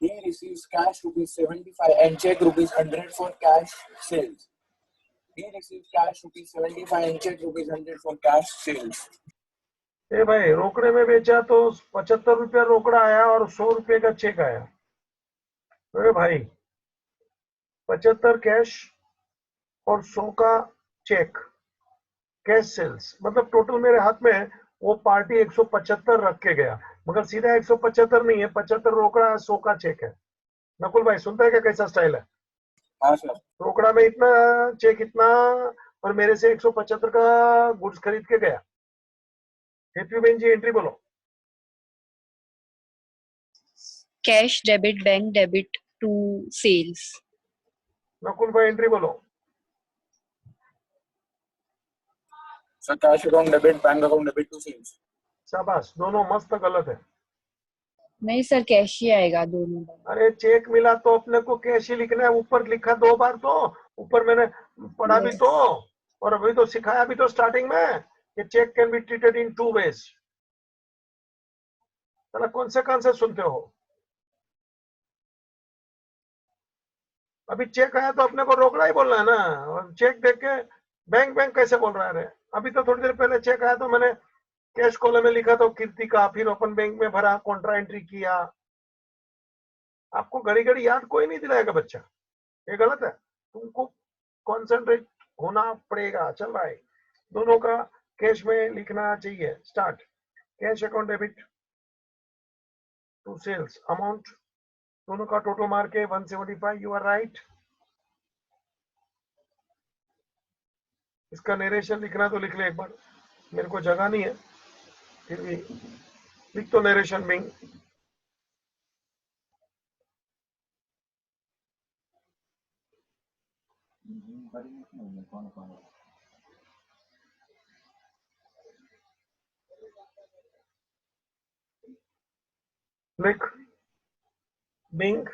he receives cash rupees 75 and check rupees 100 for cash sales. He receives cash rupees 75 and check rupees 100 for cash sales. ए भाई, रोकड़े में बेचा तो 75 रुपया रोकड़ा आया और 100 रुपये का चेक आया। अरे भाई 75 कैश और 100 का चेक, कैश सेल्स, मतलब टोटल मेरे हाथ में वो पार्टी 175 रख के गया, मगर सीधा 175 नहीं है, 75 रोकड़ा है, 100 का चेक है। नकुल भाई सुनता है क्या कैसा स्टाइल है? हाँ सर। रोकड़ा में इतना, चेक इतना, और मेरे से 175 का गुड्स खरीद के गया। हेतवी बेन जी एंट्री बोलो। Cash debit bank debit to sales. Nakul भाई एंट्री बोलो। Sir cash account debit bank account debit to sales. शाबाश, दोनों मस्त गलत है। नहीं सर, कैश ही आएगा दोनों बार। अरे चेक मिला तो अपने को कैश ही लिखना है। ऊपर लिखा 2 बार तो, ऊपर मैंने पढ़ा भी तो, और अभी तो सिखाया भी तो स्टार्टिंग में कि cheque can be treated in 2 ways. चलो कौन से सुनते हो? अभी चेक आया तो अपने को रोकड़ा ही बोलना है ना, और चेक देख के बैंक बैंक कैसे बोल रहा है रे? अभी तो थोड़ी देर पहले चेक आया तो मैंने कैश कॉलम में लिखा तो कीर्ति का, फिर ओपन बैंक में भरा, कॉन्ट्रा एंट्री किया। आपको घड़ी घड़ी याद कोई नहीं दिलाएगा बच्चा, ये गलत है। तुमको कॉन्सेंट्रेट होना पड़ेगा। चल भाई, दोनों का कैश में लिखना चाहिए। Start. Cash account debit to sales amount, दोनों का टोटल मार्क है 175। You are right. इसका नरेशन लिखना तो लिख ले एक बार, मेरे को जगह नहीं है, फिर भी लिख तो नरेशन बिंग। लिख Bing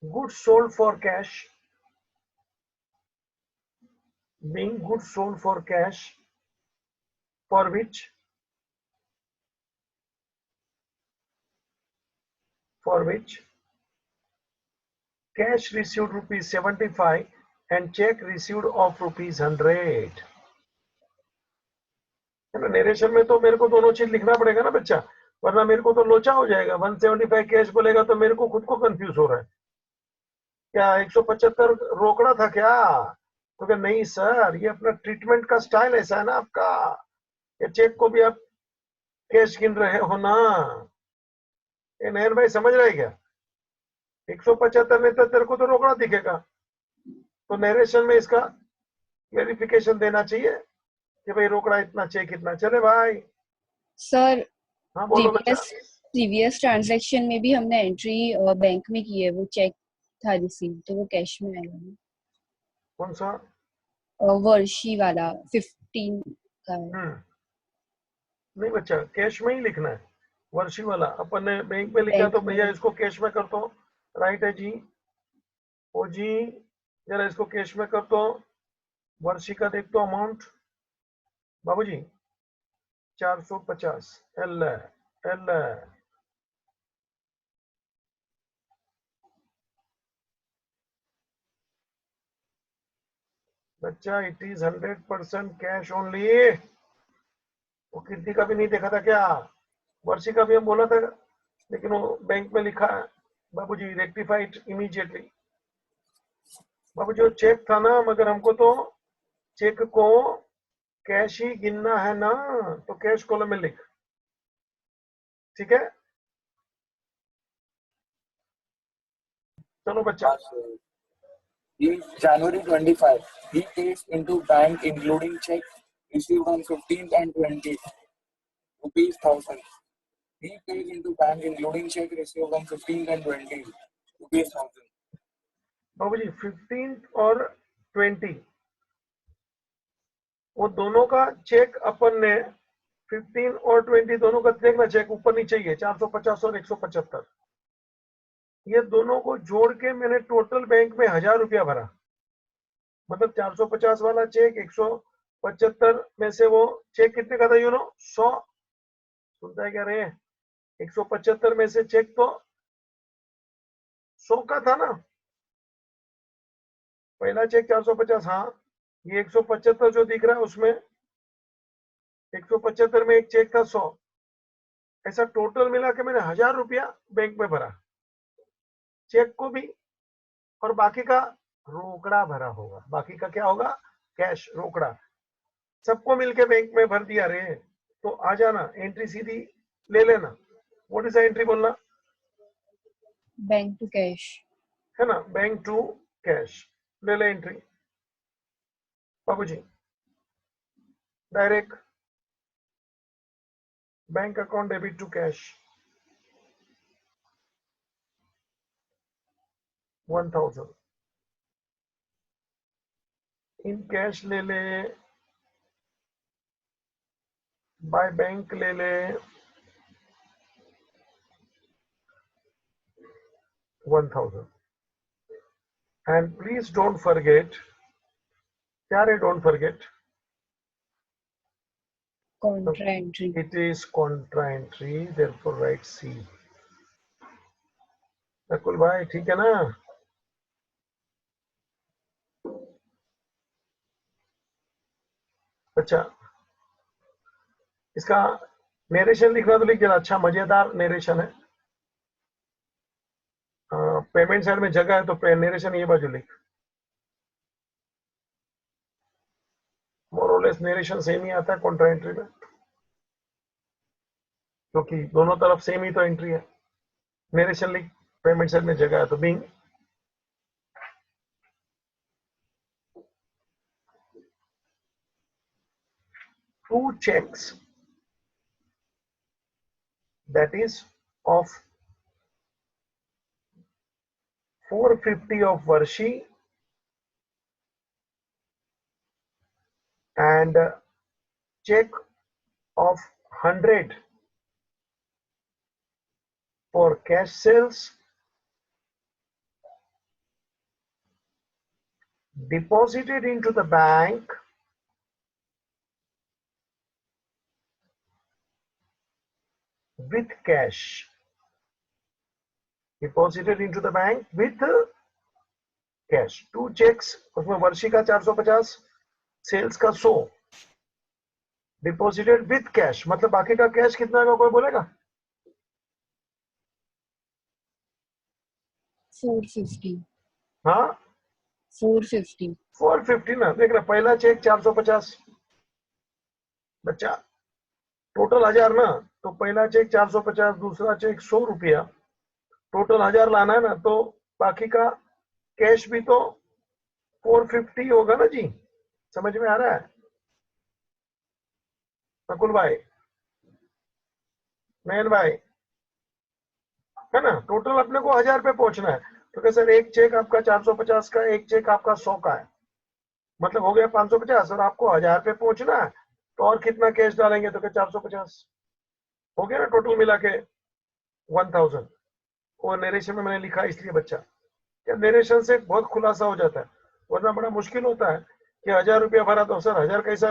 goods sold for cash, being goods sold for cash for which cash received rupees 75 and check received of rupees 100। है ना? नरेशन में तो मेरे को दोनों चीज लिखना पड़ेगा ना बच्चा, वरना मेरे को तो लोचा हो जाएगा। 175 कैश बोलेगा तो मेरे को खुद को कंफ्यूज हो रहा है, क्या 175 रोकड़ा था क्या? तो क्या नहीं सर, ये अपना ट्रीटमेंट का स्टाइल ऐसा है ना आपका, ये चेक को भी आप कैश गिन रहे हो ना। ये नयन भाई समझ रहे क्या? 175 में तो तेरे को तो रोकड़ा दिखेगा, तो नरेशन में इसका क्लेरिफिकेशन देना चाहिए कि भाई रोकड़ा इतना, चेक इतना। चले भाई। सर हाँ बोलो बच्चा। प्रीवियस ट्रांजैक्शन में भी हमने एंट्री बैंक में की है, वो चेक था रिसीव, तो वो कैश में आएगा ना? कौन सा? वर्षी वाला 15 का है। नहीं बच्चा, कैश में ही लिखना है। वर्षी वाला अपन ने बैंक में लिखा तो भैया इसको कैश में कर दो। राइट है जी। ओ जी, जरा इसको कैश में कर दो। वर्षी का देख दो अमाउंट बाबूजी, 450। एल एल बच्चा, इट इज 100% कैश ओनली। वो कीर्ति का भी नहीं देखा था क्या? वर्षी का भी हम बोला था, लेकिन वो बैंक में लिखा है बाबूजी, रेक्टिफाइड इमीडिएटली। बाबूजी वो चेक था ना, मगर हमको तो चेक को कैश ही गिनना है ना, तो कैश कॉलम में लिख। ठीक है, चलो बच्चा। January 25, he pays into bank including check received on 15th and 20th, rupees 1000. He pays into bank including check received on 15th and 20th, rupees 1000. बाबूजी 15 और 20, वो दोनों का चेक अपन ने 15 और 20 दोनों का देखना, चेक ऊपर नीचे ही है, 450 और 175। ये दोनों को जोड़ के मैंने टोटल बैंक में 1000 रुपया भरा। मतलब 450 वाला चेक 175 में से, वो चेक कितने का था 100। सुनता है क्या रे? 175 में से चेक तो 100 का था ना, पहला चेक 450। हाँ, ये 175 जो दिख रहा है उसमें 175 में एक चेक था 100। ऐसा टोटल मिला के मैंने 1000 रुपया बैंक में भरा, चेक को भी, और बाकी का रोकड़ा भरा होगा। बाकी का क्या होगा? कैश, रोकड़ा, सबको मिलके बैंक में भर दिया रे। तो आ जाना, एंट्री सीधी ले लेना। व्हाट इज द एंट्री बोलना? बैंक टू कैश, है ना, बैंक टू कैश। ले ले एंट्री बाबूजी। Direct bank account debit to cash 1000। In cash ले ले, बाय बैंक ले ले, 1000. And please don't forget, क्या रे don't forget, Contra entry. it is contra entry, therefore write C. Nakul भाई ठीक है ना? अच्छा, इसका नेरेशन लिखना तो लिख देना। अच्छा, मजेदार नेरेशन है। पेमेंट साइड में जगह है तो नेरेशन ये बाजू लिख। मोर और लेस नेरेशन सेम ही आता है कॉन्ट्रा एंट्री में, क्योंकि दोनों तरफ सेम ही तो एंट्री है। नेरेशन लिख, पेमेंट साइड में जगह है तो being two checks that is of 450 of Varshi and check of 100 for cash sales deposited into the bank with cash, deposited into the bank with cash. Two checks, उसमें वर्षी का 450, sales का 100, deposited with cash, मतलब बाकी का cash कितना है कोई बोलेगा? 450. हाँ 450. 450 ना, देख रहा, पहला चेक 450 बच्चा, टोटल 1000 ना, तो पहला चेक 450, दूसरा चेक 100 रुपया, टोटल 1000 लाना है ना, तो बाकी का कैश भी तो 450 होगा ना जी। समझ में आ रहा है नकुल भाई, नयन भाई, है ना? टोटल अपने को 1000 पे पहुंचना है, तो क्या सर, एक चेक आपका 450 का, एक चेक आपका 100 का है, मतलब हो गया 550, और आपको 1000 पे पहुंचना है, तो और कितना कैश डालेंगे? तो क्या 450 हो गया ना, टोटल मिला के 1000। वो नरेशन में मैंने लिखा इसलिए बच्चा, क्या नरेशन से बहुत खुलासा हो जाता है, वरना बड़ा मुश्किल होता है कि 1000 रुपया भरा तो सर 1000 कैसा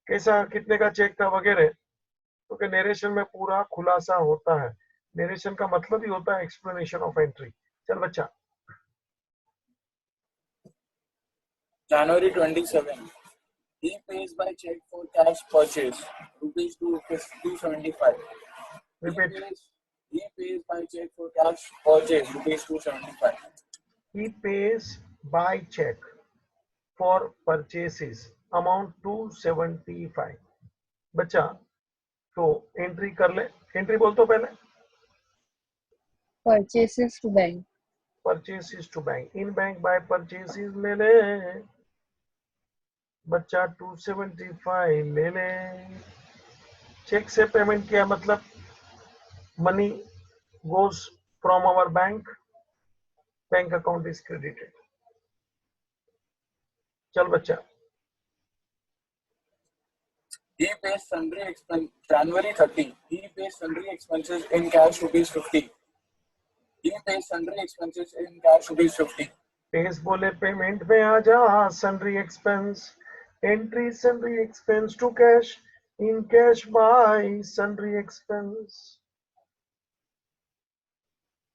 कैसा कितने का चेक था वगैरह, तो क्या नरेशन में पूरा खुलासा होता है। नरेशन का मतलब ही होता है एक्सप्लेनेशन ऑफ एंट्री। चल बच्चा, January 27. He pays by check for cash purchase rupees 275. Repeat, He pays by check for cash purchase rupees 275. he pays by check for purchases amount 275। बच्चा, तो एंट्री कर ले, एंट्री बोल तो पहले, Purchases to bank. Purchases to bank, in bank by purchases ले ले बच्चा, 275 ले ले। चेक से पेमेंट किया मतलब money goes from our bank, bank account is credited. चल बच्चा, He pays sundry expense January 30. He pays sundry expenses in cash rupees 50. He pays sundry expenses in cash rupees 50. Pays बोले payment में आ जा, sundry expense, entry sundry expense to cash, in cash by sundry expense.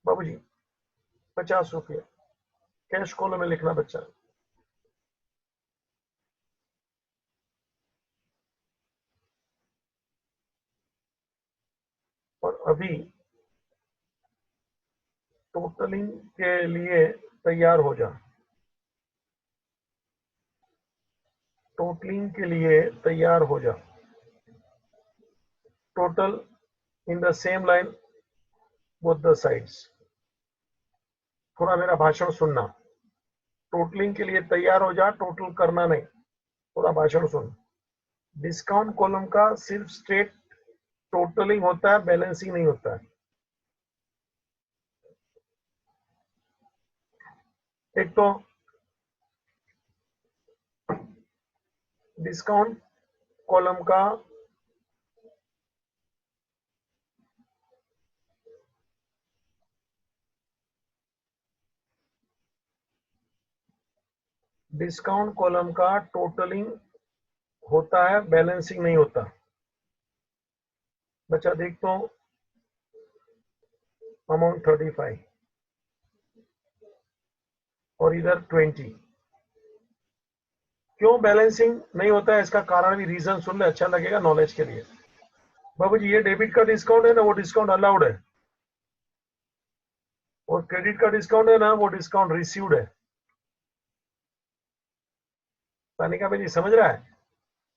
बाबूजी 50 रुपये cash column में लिखना बच्चा। और अभी टोटलिंग के लिए तैयार हो जा, टोटलिंग के लिए तैयार हो जा। Total in the same line both the sides. थोड़ा मेरा भाषण सुनना, टोटलिंग के लिए तैयार हो जा, टोटल करना नहीं, थोड़ा भाषण सुन। डिस्काउंट कॉलम का सिर्फ स्ट्रेट टोटलिंग होता है, बैलेंसिंग नहीं होता है। एक तो डिस्काउंट कॉलम का डिस्काउंट कॉलम का टोटलिंग होता है, बैलेंसिंग नहीं होता। बच्चा देख तो अमाउंट 35 और इधर 20। क्यों बैलेंसिंग नहीं होता है, इसका कारण भी रीजन सुन ले, अच्छा लगेगा नॉलेज के लिए। बाबू जी ये डेबिट का डिस्काउंट है ना, वो डिस्काउंट अलाउड है, और क्रेडिट का डिस्काउंट है ना, वो डिस्काउंट रिसीव्ड है। तानिका भाई जी समझ रहा है?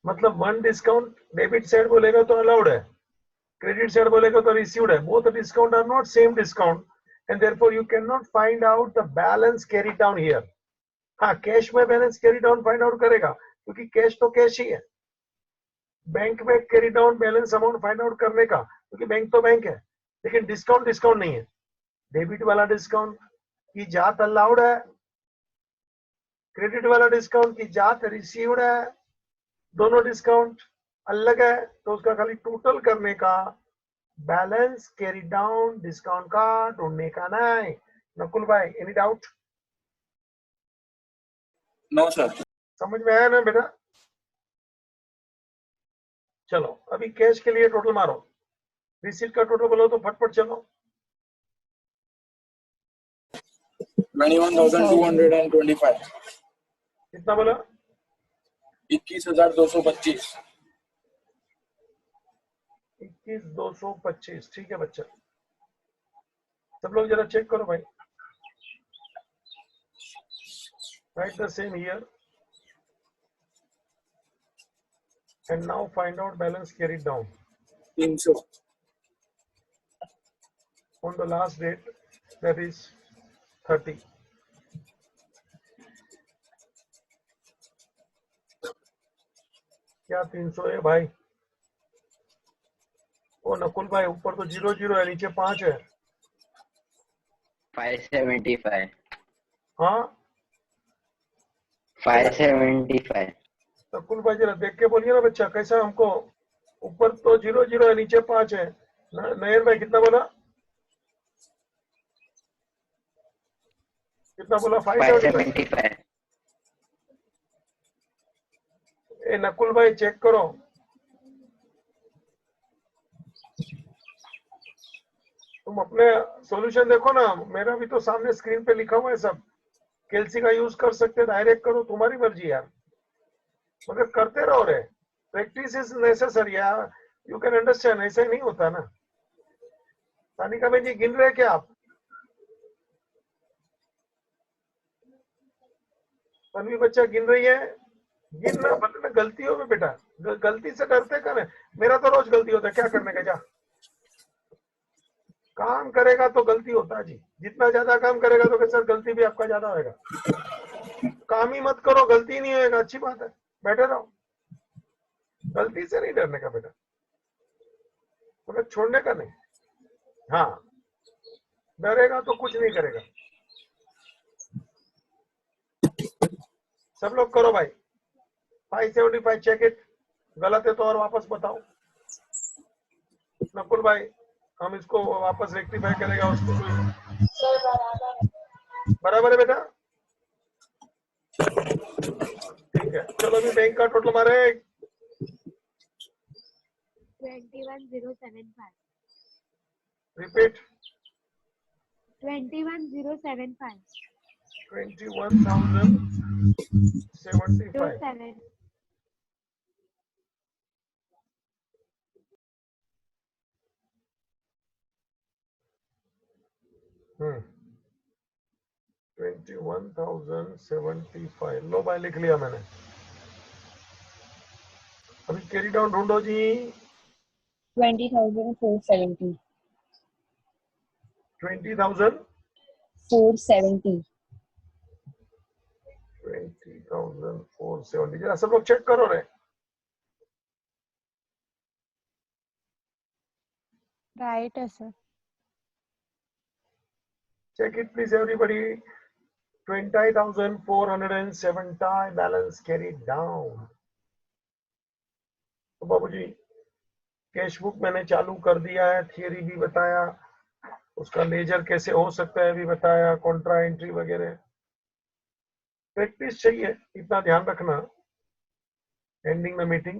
मतलब वन डिस्काउंट डेबिट साइड बोलेगा तो अलाउड है, क्रेडिट साइड बोलेगा तो रिसीव्ड है। Both discount are not same discount and therefore you can not find out the balance carry down here. हाँ कैश में balance carry down find out करेगा, क्योंकि कैश तो कैश ही है। बैंक में carry down balance amount find out करने का, क्योंकि बैंक तो बैंक है, लेकिन डिस्काउंट डिस्काउंट नहीं है। डेबिट वाला डिस्काउंट की जात अलाउड है, क्रेडिट वाला डिस्काउंट की जात रिसीव्ड है, दोनों डिस्काउंट अलग है, तो उसका खाली टोटल करने का, बैलेंस कैरी डाउन डिस्काउंट का ढूंढने का नहीं। नकुल भाई एनी डाउट? No sir. समझ में आया ना बेटा? चलो अभी कैश के लिए टोटल मारो, रिसीट का टोटल बोलो तो फटफट चलो। 21,225। कितना बोला? 21,225। 21,225 ठीक है बच्चा। सब लोग जरा चेक करो भाई, right the same here and now find out balance carried down 300। on the last date, that is 30। क्या 300 है भाई? ओ नकुल भाई ऊपर तो 00 है, नीचे 5 है। 575। हाँ 575। नकुल भाई जरा देख के बोलिए ना बच्चा, कैसा हमको? ऊपर तो 00 है, नीचे 5 है। नयन भाई कितना बोला? कितना बोला? 575। ए नकुल भाई चेक करो, तुम अपने सॉल्यूशन देखो ना, मेरा भी तो सामने स्क्रीन पे लिखा हुआ है सब। कैलसी का यूज कर सकते, डायरेक्ट करो, तुम्हारी मर्जी यार, मगर करते रहो रे, प्रैक्टिस इज नेसेसरी यार, यू कैन अंडरस्टैंड। ऐसा ही नहीं होता ना। तानिका भाई जी गिन रहे क्या आप? तन्वी बच्चा गिन रही है? गिनना मतलब गलतियों में बेटा, गलती से डरते का ना। मेरा तो रोज गलती होता है, क्या करने का? जा काम करेगा तो गलती होता है जी, जितना ज्यादा काम करेगा तो सर गलती भी आपका ज्यादा होगा। काम ही मत करो, गलती नहीं होगा, अच्छी बात है, बैठे रहो। गलती से नहीं डरने का बेटा, मगर छोड़ने का नहीं। हाँ डरेगा तो कुछ नहीं करेगा। सब लोग करो भाई। 575 चेक इट, गलत है तो और वापस बताओ। नकुल भाई हम इसको वापस रेक्टिफाई करेगा उसको। बराबर है बेटा? ठीक है चलो अभी बैंक का टोटल मारे 21,075। रिपीट 21,075। 21,075। 07। हम्म 21,075 लो भाई लिख लिया मैंने। अभी कैरी डाउन ढूंढो जी। 20,470। 20,000 470। 20,470 जरा सब लोग चेक करो रे। राइट है sir. Check it please everybody. 20,470 balance carried down. तो बाबूजी कैश बुक मैंने चालू कर दिया है, थियरी भी बताया, उसका लेजर कैसे हो सकता है भी बताया, कॉन्ट्रा एंट्री वगैरह। प्रैक्टिस चाहिए, इतना ध्यान रखना. Ending the meeting.